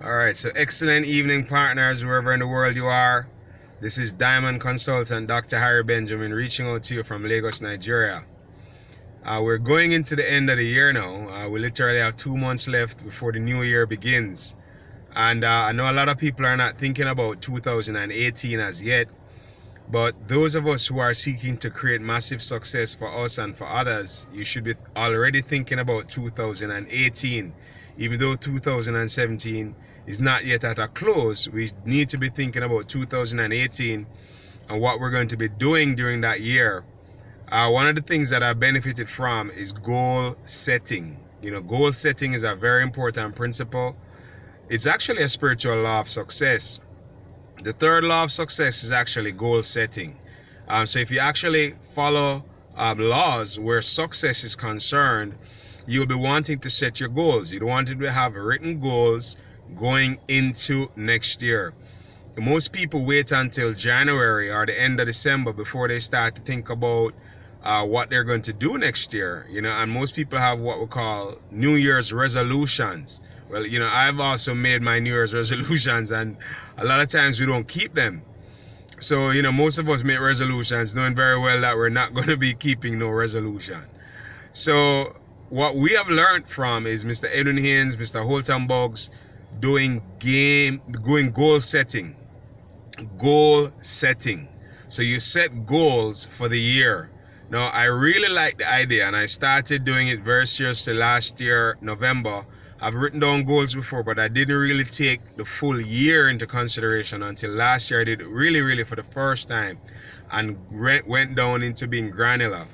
All right, so excellent evening, partners, wherever in the world you are. This is Diamond Consultant Dr. Harry Benjamin reaching out to you from Lagos, Nigeria. We're going into the end of the year now. We literally have 2 months left before the new year begins. And I know a lot of people are not thinking about 2018 as yet, but those of us who are seeking to create massive success for us and for others, you should be already thinking about 2018. Even though 2017 is not yet at a close, we need to be thinking about 2018 and what we're going to be doing during that year. One of the things that I benefited from is goal setting. Goal setting is a very important principle. It's actually a spiritual law of success. The third law of success is actually goal setting. So if you actually follow laws where success is concerned, you'll be wanting to set your goals. You don't want to have written goals going into next year. Most people wait until January or the end of December before they start to think about what they're going to do next year. And most people have what we call New Year's resolutions. Well, I've also made my New Year's resolutions, and a lot of times we don't keep them. So, most of us make resolutions knowing very well that we're not going to be keeping no resolution. So what we have learned from is Mr. Edwin Haynes, Mr. Holton Boggs doing goal setting. Goal setting. So you set goals for the year. Now, I really like the idea, and I started doing it very seriously last year, November. I've written down goals before, but I didn't really take the full year into consideration until last year. I did it really for the first time and went down into being granular.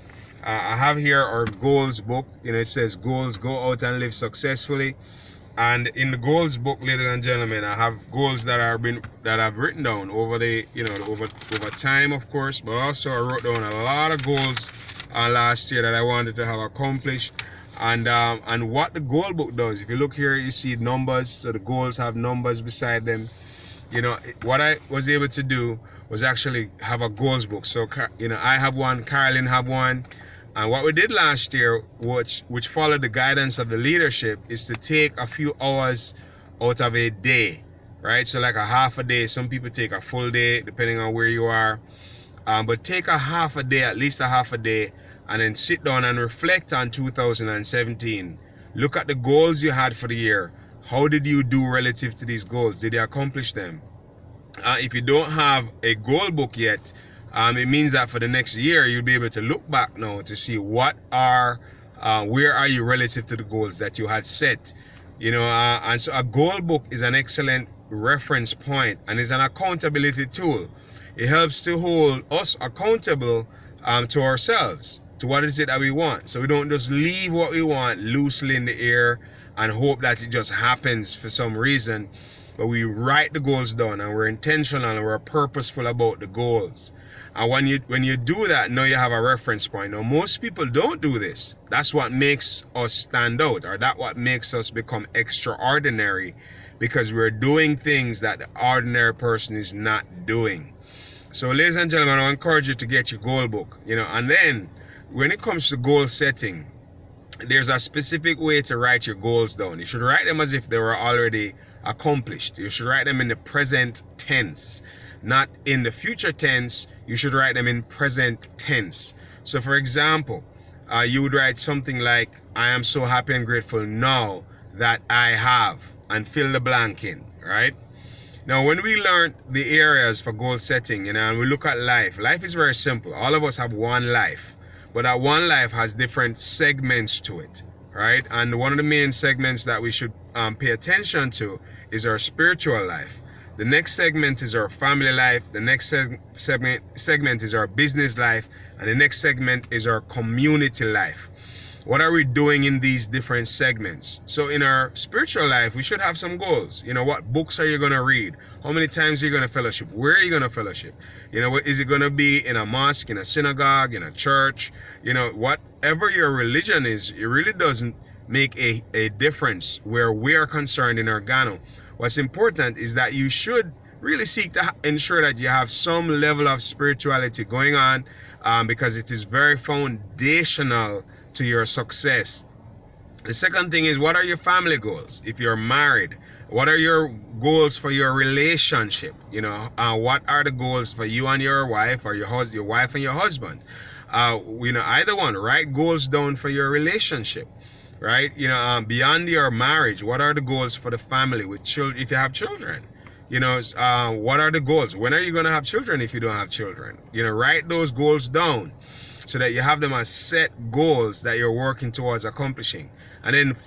I have here our goals book. It says goals, go out and live successfully. And in the goals book, ladies and gentlemen, I have goals that I've written down over the over time, of course, but also I wrote down a lot of goals last year that I wanted to have accomplished. And what the goal book does, if you look here, you see numbers. So the goals have numbers beside them. What I was able to do was actually have a goals book. So I have one, Carolyn have one. And what we did last year, which followed the guidance of the leadership, is to take a few hours out of a day, right? So like a half a day. Some people take a full day, depending on where you are. But take a half a day, at least a half a day, and then sit down and reflect on 2017. Look at the goals you had for the year. How did you do relative to these goals? Did you accomplish them? If you don't have a goal book yet, it means that for the next year, you'll be able to look back now to see where are you relative to the goals that you had set. And so a goal book is an excellent reference point and is an accountability tool. It helps to hold us accountable to ourselves, to what is it that we want. So we don't just leave what we want loosely in the air and hope that it just happens for some reason, but we write the goals down and we're intentional and we're purposeful about the goals. And when you do that, now you have a reference point. Now, most people don't do this. That's what makes us stand out, or that's what makes us become extraordinary, because we're doing things that the ordinary person is not doing. So, ladies and gentlemen, I encourage you to get your goal book, and then when it comes to goal setting, there's a specific way to write your goals down. You should write them as if they were already accomplished. You should write them in the present tense, not in the future tense. You should write them in present tense. So for example, you would write something like, I am so happy and grateful now that I have, and fill the blank in, right? Now, when we learn the areas for goal setting, and we look at life is very simple. All of us have one life, but that one life has different segments to it, right? And one of the main segments that we should pay attention to is our spiritual life. The next segment is our family life. The next segment is our business life. And the next segment is our community life. What are we doing in these different segments? So in our spiritual life, we should have some goals. What books are you going to read? How many times are you going to fellowship? Where are you going to fellowship? Is it going to be in a mosque, in a synagogue, in a church? Whatever your religion is, it really doesn't make a difference where we are concerned in our Ghana. What's important is that you should really seek to ensure that you have some level of spirituality going on, because it is very foundational to your success. The second thing is, what are your family goals? If you're married, What are your goals for your relationship? What are the goals for you and your wife, or your wife and your husband? Either one. Write goals down for your relationship, right? Beyond your marriage, what are the goals for the family with children? If you have children, what are the goals? When are you going to have children if you don't have children? Write those goals down so that you have them as set goals that you're working towards accomplishing. And then,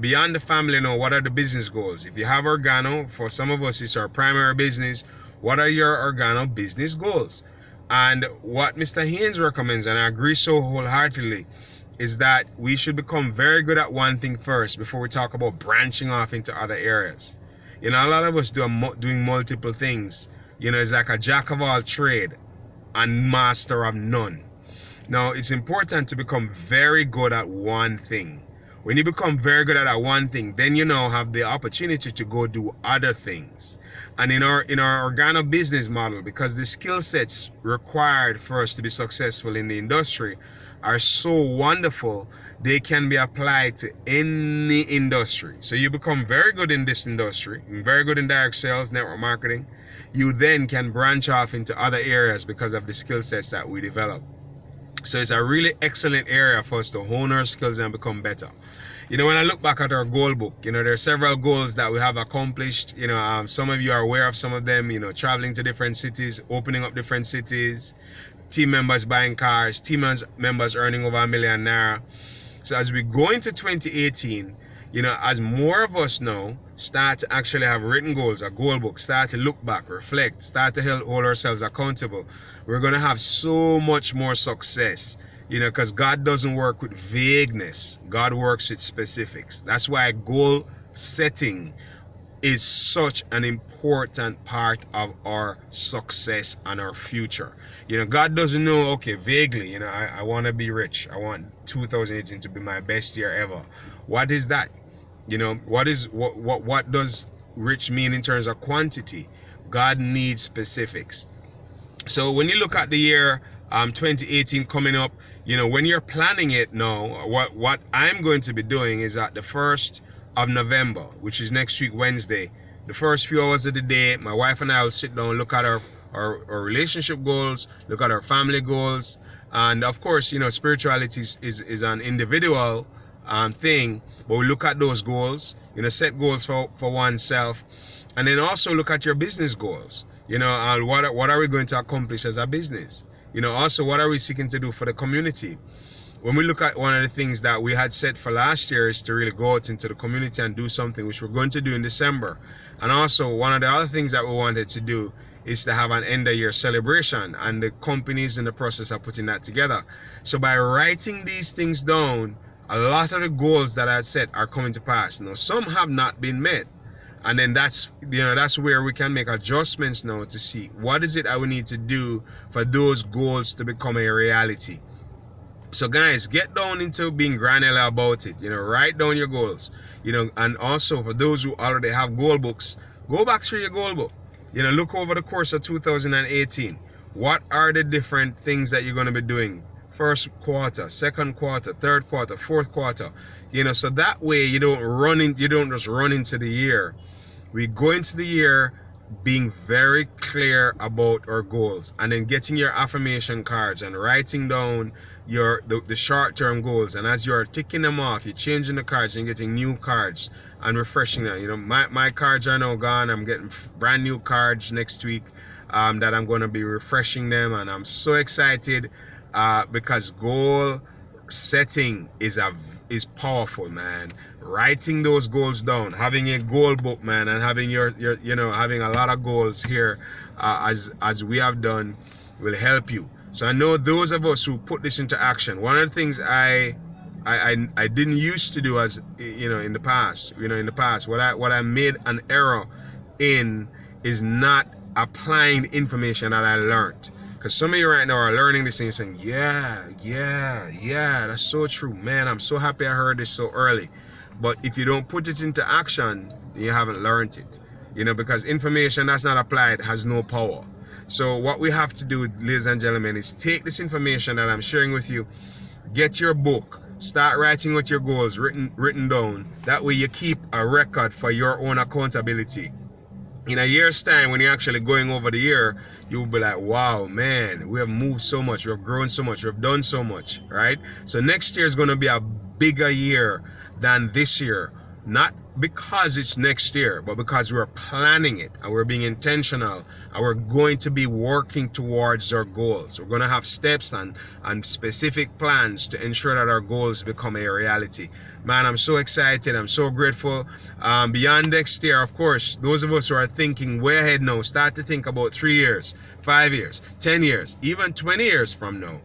beyond the family, what are the business goals? If you have Organo, for some of us, it's our primary business. What are your Organo business goals? And what Mr. Haynes recommends, and I agree so wholeheartedly, is that we should become very good at one thing first before we talk about branching off into other areas. A lot of us doing multiple things. It's like a jack of all trade and master of none. Now, it's important to become very good at one thing. When you become very good at that one thing, then you now have the opportunity to go do other things. And in our Organo business model, because the skill sets required for us to be successful in the industry are so wonderful, they can be applied to any industry. So you become very good in this industry, very good in direct sales, network marketing. You then can branch off into other areas because of the skill sets that we develop. So it's a really excellent area for us to hone our skills and become better. When I look back at our goal book, there are several goals that we have accomplished. Some of you are aware of some of them, traveling to different cities, opening up different cities, team members buying cars, team members earning over $1 million naira. So as we go into 2018, as more of us now start to actually have written goals, a goal book, start to look back, reflect, start to hold ourselves accountable, we're going to have so much more success, because God doesn't work with vagueness. God works with specifics. That's why goal setting is such an important part of our success and our future. God doesn't know, okay, vaguely, I want to be rich. I want 2018 to be my best year ever. What is that? What does rich mean in terms of quantity? God needs specifics. So when you look at the year 2018 coming up, when you're planning it now, what I'm going to be doing is at the 1st of November, which is next week, Wednesday, the first few hours of the day, my wife and I will sit down, look at our relationship goals, look at our family goals. And of course, spirituality is an individual thing, but we look at those goals, set goals for oneself, and then also look at your business goals. What are we going to accomplish as a business? Also, what are we seeking to do for the community? When we look at one of the things that we had set for last year is to really go out into the community and do something, which we're going to do in December. And also, one of the other things that we wanted to do is to have an end of year celebration, and the company's in the process of putting that together. So by writing these things down, a lot of the goals that I had set are coming to pass. Now, some have not been met. And then that's where we can make adjustments now to see what is it that we need to do for those goals to become a reality. So guys, get down into being granular about it. Write down your goals. And also for those who already have goal books, go back through your goal book. Look over the course of 2018. What are the different things that you're going to be doing? First quarter, second quarter, third quarter, fourth quarter. So that way you don't just run into the year. We go into the year being very clear about our goals, and then getting your affirmation cards and writing down the short-term goals. And as you're ticking them off, you're changing the cards and getting new cards and refreshing them. My cards are now gone. I'm getting brand new cards next week that I'm going to be refreshing them, and I'm so excited because goal setting is powerful, man. Writing those goals down, having a goal book, man, and having your having a lot of goals here as we have done will help you. So I know those of us who put this into action, one of the things I didn't used to do, as in the past, what I made an error in is not applying the information that I learned. Because some of you right now are learning this and saying, yeah, that's so true. Man, I'm so happy I heard this so early. But if you don't put it into action, you haven't learned it. Because information that's not applied has no power. So what we have to do, ladies and gentlemen, is take this information that I'm sharing with you, get your book, Start writing out your goals written down. That way you keep a record for your own accountability. In a year's time, when you're actually going over the year, you'll be like, wow, man, we have moved so much, we have grown so much, we have done so much, right? So next year is going to be a bigger year than this year. Not because it's next year, but because we're planning it and we're being intentional and we're going to be working towards our goals. We're going to have steps and specific plans to ensure that our goals become a reality. Man, I'm so excited. I'm so grateful. Beyond next year, of course, those of us who are thinking way ahead now, start to think about 3 years, 5 years, 10 years, even 20 years from now.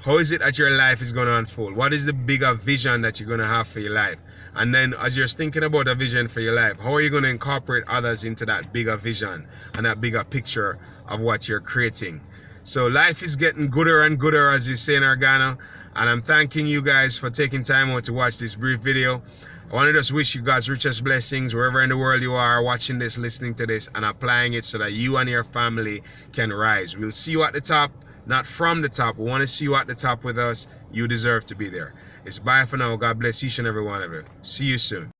How is it that your life is going to unfold? What is the bigger vision that you're going to have for your life? And then as you're thinking about a vision for your life, how are you going to incorporate others into that bigger vision and that bigger picture of what you're creating? So life is getting gooder and gooder, as you say in our Ghana. And I'm thanking you guys for taking time out to watch this brief video. I want to just wish you God's richest blessings wherever in the world you are watching this, listening to this, and applying it so that you and your family can rise. We'll see you at the top. Not from the top. We want to see you at the top with us. You deserve to be there. It's bye for now. God bless each and every one of you. See you soon.